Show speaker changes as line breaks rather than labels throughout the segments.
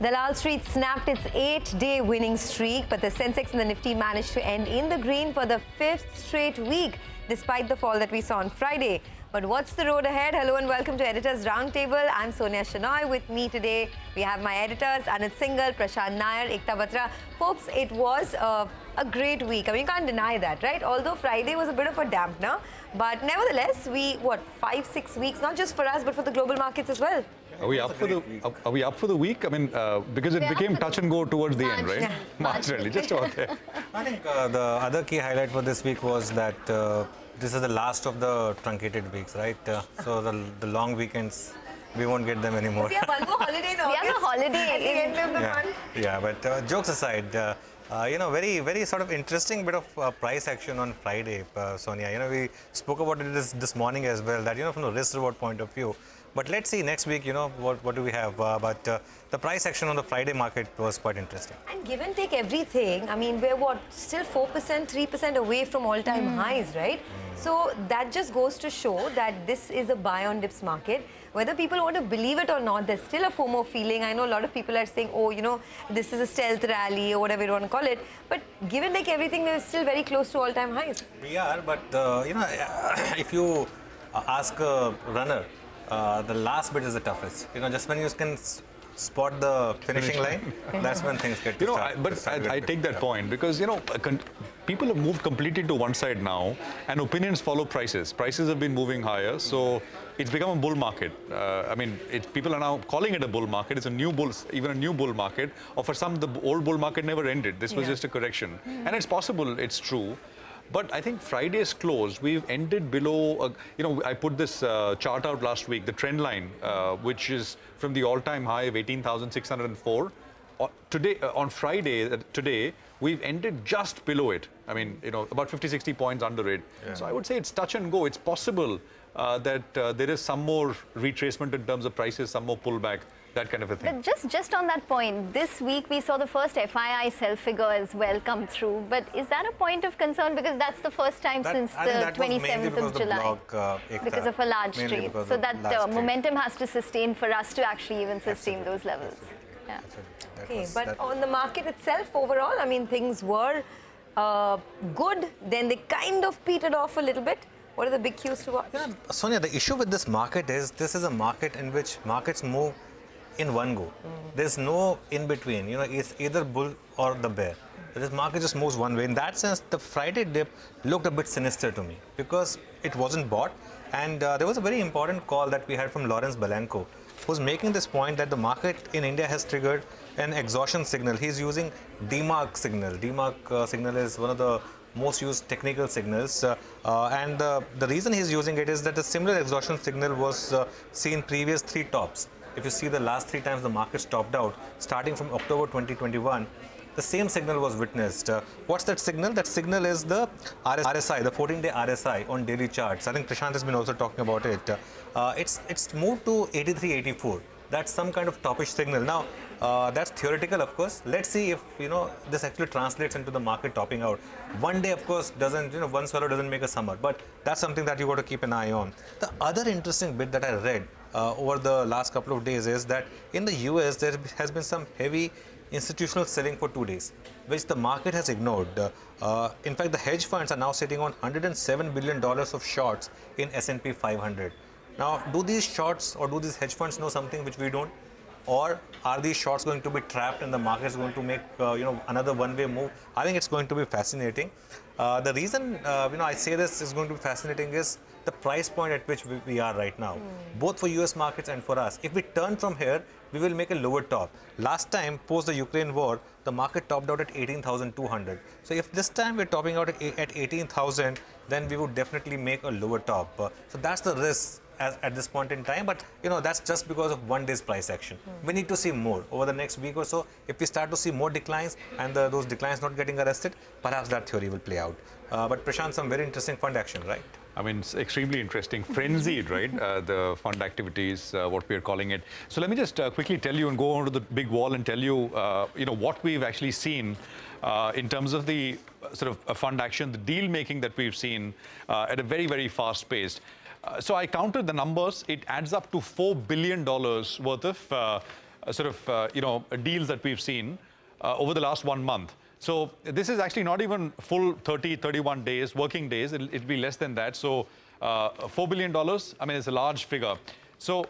Dalal Street snapped its 8-day winning streak, but the Sensex and the Nifty managed to end in the green for the 5th straight week, despite the fall that we saw on Friday. But what's the road ahead? Hello and welcome to Editors Roundtable. I'm Sonia Shenoy. With me today, we have my editors, Anuj Singhal, Prashant Nair, Ekta Batra. Folks, it was a great week. I mean, you can't deny that, right? Although Friday was a bit of a dampener, but nevertheless, 5-6 weeks, not just for us, but for the global markets as well.
Are we up for the week? I mean, because it became touch and go towards the end, right? Marginally, just about there.
I think the other key highlight for this week was that this is the last of the truncated weeks, right? So the long weekends, we won't get them anymore.
We have one more holiday in August. We have a holiday at the end of the month.
Yeah, but jokes aside, very sort of interesting bit of price action on Friday, Sonia. We spoke about it this morning as well, that, from the risk-reward point of view. But let's see next week, what do we have? But the price action on the Friday market was quite interesting. And
give and take everything. I mean, we're still 4%, 3% away from all-time highs, right? So that just goes to show that this is a buy on dips market. Whether people want to believe it or not, there's still a FOMO feeling. I know a lot of people are saying, oh, this is a stealth rally or whatever you want to call it. But give and take everything, we're still very close to all-time highs.
We are, but, if you ask a runner, the last bit is the toughest. Just when you can spot the finishing line, that's when things get
I take that point because, people have moved completely to one side now and opinions follow prices. Prices have been moving higher, so it's become a bull market. I mean, people are now calling it a bull market. It's a new bull market. Or for some, the old bull market never ended. This was just a correction. And it's possible, it's true. But I think Friday's close, we've ended below, I put this chart out last week, the trend line, which is from the all-time high of 18,604. Today, on Friday, today, we've ended just below it. I mean, about 50-60 points under it. Yeah. So I would say it's touch and go. It's possible that there is some more retracement in terms of prices, some more pullback. That kind of a thing.
But just on that point, this week we saw the first FII sell figure as well come through. But is that a point of concern? Because that's the first time since the 27th of July. Because of a large trade. So that momentum has to sustain for us to actually even sustain those levels. Yeah.
Okay, but on the market itself, overall, I mean, things were good. Then they kind of petered off a little bit. What are the big cues to watch?
Yeah, Sonia, the issue with this market is this is a market in which markets move in one go. There's no in between, it's either bull or the bear. This market just moves one way. In that sense, the Friday dip looked a bit sinister to me because it wasn't bought. And there was a very important call that we had from Lawrence Balanco, who's making this point that the market in India has triggered an exhaustion signal. He's using DMARC signal. DMARC signal is one of the most used technical signals. And the reason he's using it is that a similar exhaustion signal was seen previous 3 tops. If you see the last 3 times the markets topped out, starting from October 2021, the same signal was witnessed. What's that signal? That signal is the RSI, the 14-day RSI on daily charts. I think Prashant has been also talking about it. It's moved to 83, 84. That's some kind of toppish signal. Now, that's theoretical, of course. Let's see if, this actually translates into the market topping out. One day, of course, doesn't, one swallow doesn't make a summer. But that's something that you got to keep an eye on. The other interesting bit that I read over the last couple of days is that in the US, there has been some heavy institutional selling for 2 days, which the market has ignored. In fact, the hedge funds are now sitting on $107 billion of shorts in S&P 500. Now, do these shorts or do these hedge funds know something which we don't? Or are these shorts going to be trapped and the market is going to make another one-way move? I think it's going to be fascinating. The reason I say this is going to be fascinating is the price point at which we are right now, both for US markets and for us. If we turn from here, we will make a lower top. Last time, post the Ukraine war, the market topped out at 18,200. So if this time we're topping out at 18,000, then we would definitely make a lower top. So that's the risk at this point in time, but that's just because of one day's price action. We need to see more over the next week or so. If we start to see more declines and those declines not getting arrested, perhaps that theory will play out. But Prashant, some very interesting fund action, right?
I mean, it's extremely interesting. Frenzied, right? The fund activities, what we are calling it. So let me just quickly tell you and go onto the big wall and tell you, what we've actually seen in terms of the sort of fund action, the deal making that we've seen at a very, very fast pace. So I counted the numbers. It adds up to $4 billion worth of deals that we've seen over the last 1 month. So this is actually not even full 30, 31 days, working days. It'll be less than that. So $4 billion, I mean, it's a large figure. So,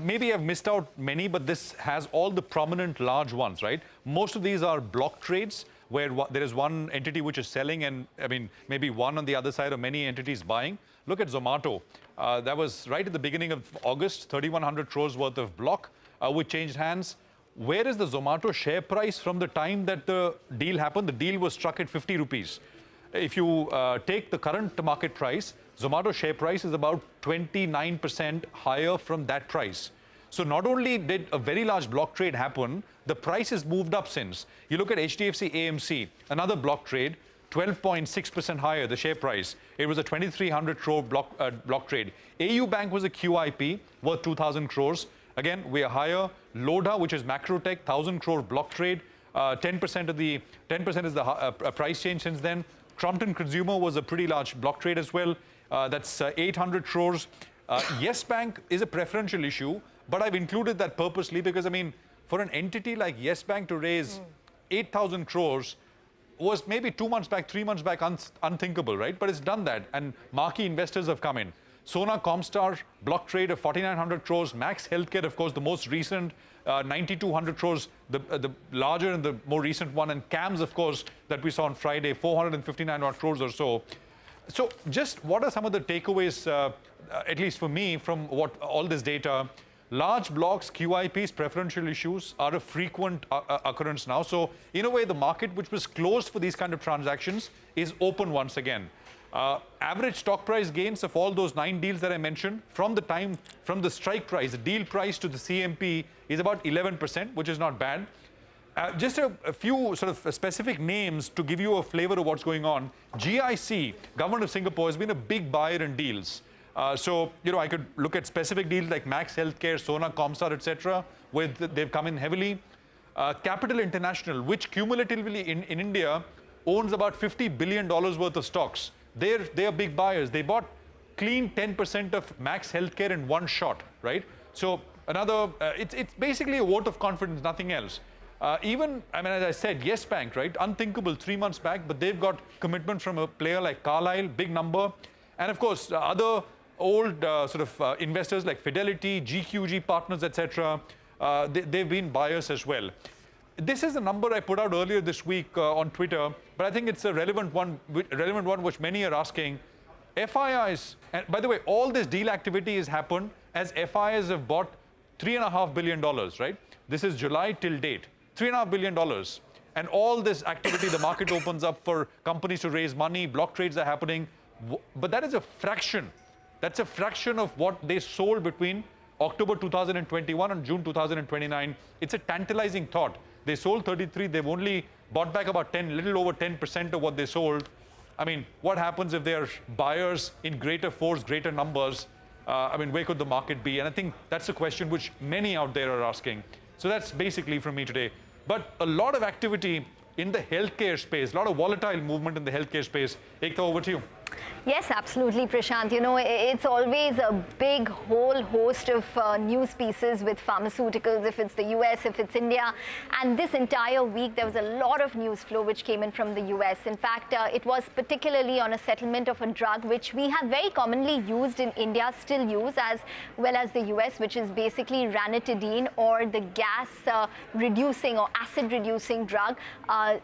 maybe I've missed out many, but this has all the prominent large ones, right? Most of these are block trades where there is one entity which is selling and, I mean, maybe one on the other side or many entities buying. Look at Zomato. That was right at the beginning of August, 3,100 crores worth of block, which changed hands. Where is the Zomato share price from the time that the deal happened? The deal was struck at 50 rupees. If you take the current market price, Zomato share price is about 29% higher from that price. So not only did a very large block trade happen, the price has moved up since. You look at HDFC AMC, another block trade, 12.6% higher, the share price. It was a 2,300 crore block trade. AU Bank was a QIP worth 2,000 crores. Again, we are higher. Lodha, which is Macrotech, 1,000 crore block trade. 10% is the price change since then. Crompton Consumer was a pretty large block trade as well. That's 800 crores. Yes Bank is a preferential issue, but I've included that purposely because, I mean, for an entity like Yes Bank to raise 8,000 crores was maybe 2 months back, 3 months back unthinkable, right? But it's done that, and marquee investors have come in. Sona Comstar, block trade of 4,900 crores. Max Healthcare, of course, the most recent, 9,200 crores, the larger and the more recent one. And CAMS, of course, that we saw on Friday, 459 odd crores or so. So just what are some of the takeaways, at least for me, from what all this data? Large blocks, QIPs, preferential issues are a frequent occurrence now. So in a way, the market, which was closed for these kind of transactions, is open once again. Average stock price gains of all those 9 deals that I mentioned, from the strike price, the deal price to the CMP, is about 11%, which is not bad. Just a few sort of specific names to give you a flavor of what's going on. GIC, Government of Singapore, has been a big buyer in deals. So, I could look at specific deals like Max Healthcare, Sona Comstar, etc., where they've come in heavily. Capital International, which cumulatively in India owns about $50 billion worth of stocks. They are big buyers. They bought clean 10% of Max Healthcare in one shot, right? So another, it's basically a vote of confidence, nothing else. Even, I mean, as I said, Yes Bank, right? Unthinkable 3 months back, but they've got commitment from a player like Carlyle, big number. And of course, other old investors like Fidelity, GQG Partners, etc. They've been buyers as well. This is a number I put out earlier this week on Twitter, but I think it's a relevant one which many are asking. FIIs, and by the way, all this deal activity has happened as FIIs have bought $3.5 billion, right? This is July till date, $3.5 billion. And all this activity, the market opens up for companies to raise money, block trades are happening. But that is a fraction. That's a fraction of what they sold between October 2021 and June 2029. It's a tantalizing thought. They sold 33, they've only bought back about 10, little over 10% of what they sold. I mean, what happens if they're buyers in greater force, greater numbers? I mean, where could the market be? And I think that's a question which many out there are asking. So that's basically from me today. But a lot of activity in the healthcare space, a lot of volatile movement in the healthcare space. Ekta, over to you.
Yes, absolutely, Prashant. It's always a big whole host of news pieces with pharmaceuticals, if it's the US, if it's India. And this entire week, there was a lot of news flow which came in from the US. In fact, it was particularly on a settlement of a drug which we have very commonly used in India, still use, as well as the US, which is basically ranitidine, or the gas-reducing or acid-reducing drug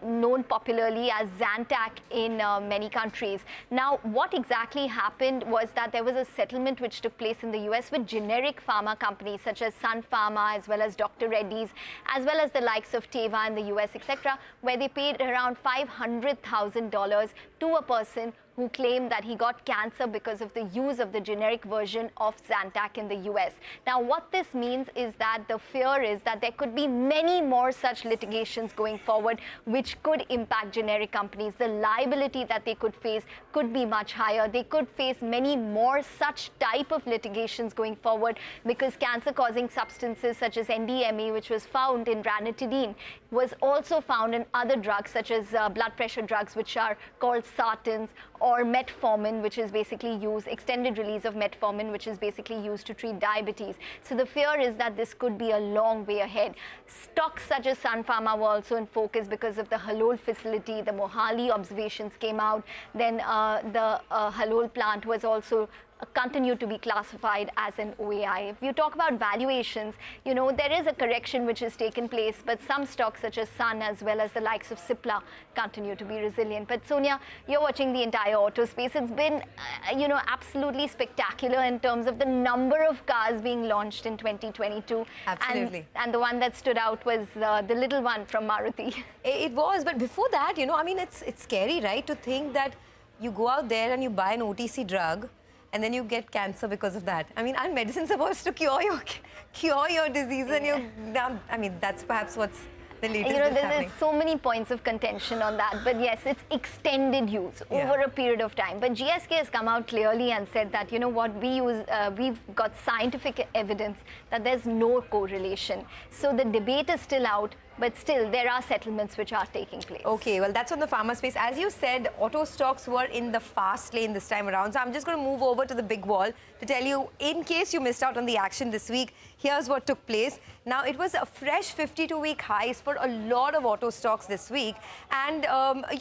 known popularly as Zantac in many countries. Now, what exactly happened was that there was a settlement which took place in the US with generic pharma companies such as Sun Pharma, as well as Dr. Reddy's, as well as the likes of Teva in the US, etc., where they paid around $500,000 to a person who claimed that he got cancer because of the use of the generic version of Zantac in the US. Now, what this means is that the fear is that there could be many more such litigations going forward, which could impact generic companies. The liability that they could face could be much higher. They could face many more such type of litigations going forward, because cancer-causing substances such as NDMA, which was found in ranitidine, was also found in other drugs such as blood pressure drugs, which are called sartans, or metformin, which is basically used, extended release of metformin, which is basically used to treat diabetes. So the fear is that this could be a long way ahead. Stocks such as Sun Pharma were also in focus because of the Halol facility. The Mohali observations came out. Then the Halol plant was also continue to be classified as an OAI. If you talk about valuations, you know, there is a correction which has taken place, but some stocks such as Sun as well as the likes of Cipla continue to be resilient. But Sonia, you're watching the entire auto space. It's been, you know, absolutely spectacular in terms of the number of cars being launched in 2022.
Absolutely.
And the one that stood out was the little one from Maruti.
It was, but before that, you know, I mean, it's scary, right, to think that you go out there and you buy an OTC drug and then you get cancer because of that. I mean, aren't medicines supposed to cure your disease? And you, I mean, that's perhaps what's the latest.
You know, there's so many points of contention on that. But yes, it's extended use over a period of time. But GSK has come out clearly and said that, you know what, we've got scientific evidence that there's no correlation. So the debate is still out. But still, there are settlements which are taking place.
Okay, well, that's on the pharma space. As you said, auto stocks were in the fast lane this time around. So I'm just going to move over to the big wall to tell you, in case you missed out on the action this week, here's what took place. Now, it was a fresh 52-week highs for a lot of auto stocks this week. And,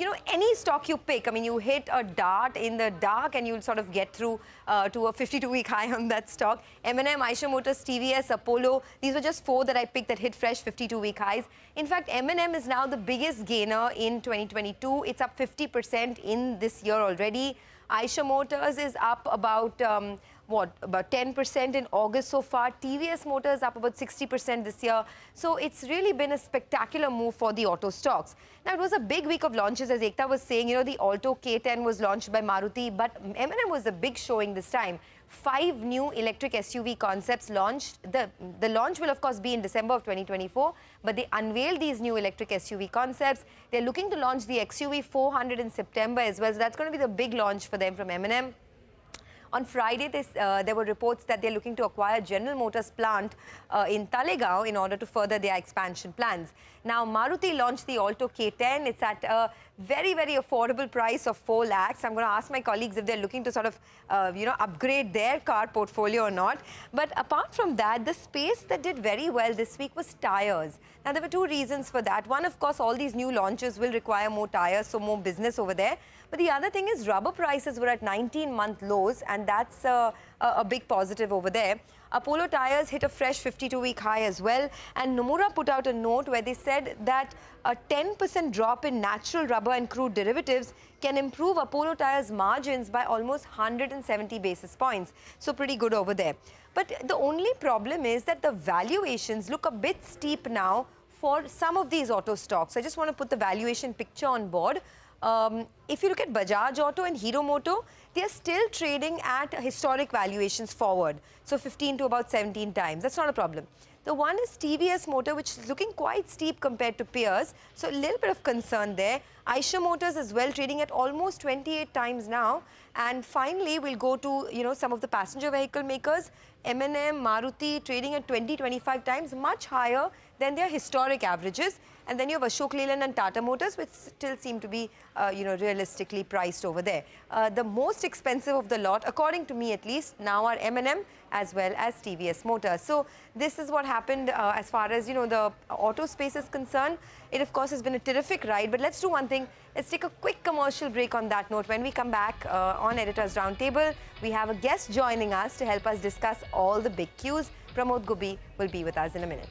you know, any stock you pick, I mean, you hit a dart in the dark and you'll sort of get through to a 52-week high on that stock. M&M, Eicher Motors, TVS, Apollo, these were just 4 that I picked that hit fresh 52-week highs. In fact, M&M is now the biggest gainer in 2022. It's up 50% in this year already. Eicher Motors is up about, about 10% in August so far. TVS Motors up about 60% this year. So it's really been a spectacular move for the auto stocks. Now, it was a big week of launches, as Ekta was saying. You know, the Alto K10 was launched by Maruti, but M&M was a big showing this time. 5 new electric SUV concepts launched. The launch will, of course, be in December of 2024, but they unveiled these new electric SUV concepts. They're looking to launch the XUV 400 in September as well, so that's going to be the big launch for them from M&M. On Friday, there were reports that they're looking to acquire General Motors plant in Talegaon in order to further their expansion plans. Now, Maruti launched the Alto K10. It's at a very, very affordable price of 4 lakhs. I'm going to ask my colleagues if they're looking to sort of, you know, upgrade their car portfolio or not. But apart from that, the space that did very well this week was tires. Now, there were 2 reasons for that. One, of course, all these new launches will require more tires, so more business over there. But the other thing is rubber prices were at 19-month lows, and that's a big positive over there. Apollo Tyres hit a fresh 52-week high as well. And Nomura put out a note where they said that a 10% drop in natural rubber and crude derivatives can improve Apollo Tyres' margins by almost 170 basis points. So pretty good over there. But the only problem is that the valuations look a bit steep now for some of these auto stocks. I just want to put the valuation picture on board. If you look at Bajaj Auto and Hero Moto, they are still trading at historic valuations forward. So 15 to about 17 times. That's not a problem. The one is TVS Motor, which is looking quite steep compared to peers. So a little bit of concern there. Eicher Motors as well, trading at almost 28 times now. And finally, we'll go to, you know, some of the passenger vehicle makers. M&M, Maruti, trading at 20-25 times, much higher than their historic averages. And then you have Ashok Leyland and Tata Motors, which still seem to be, you know, realistically priced over there. The most expensive of the lot, according to me at least, now are M&M as well as TVS Motors. So this is what happened as far as, you know, the auto space is concerned. It, of course, has been a terrific ride. But let's do one thing. Let's take a quick commercial break on that note. When we come back on Editor's Roundtable, we have a guest joining us to help us discuss all the big cues. Pramod Gubi will be with us in a minute.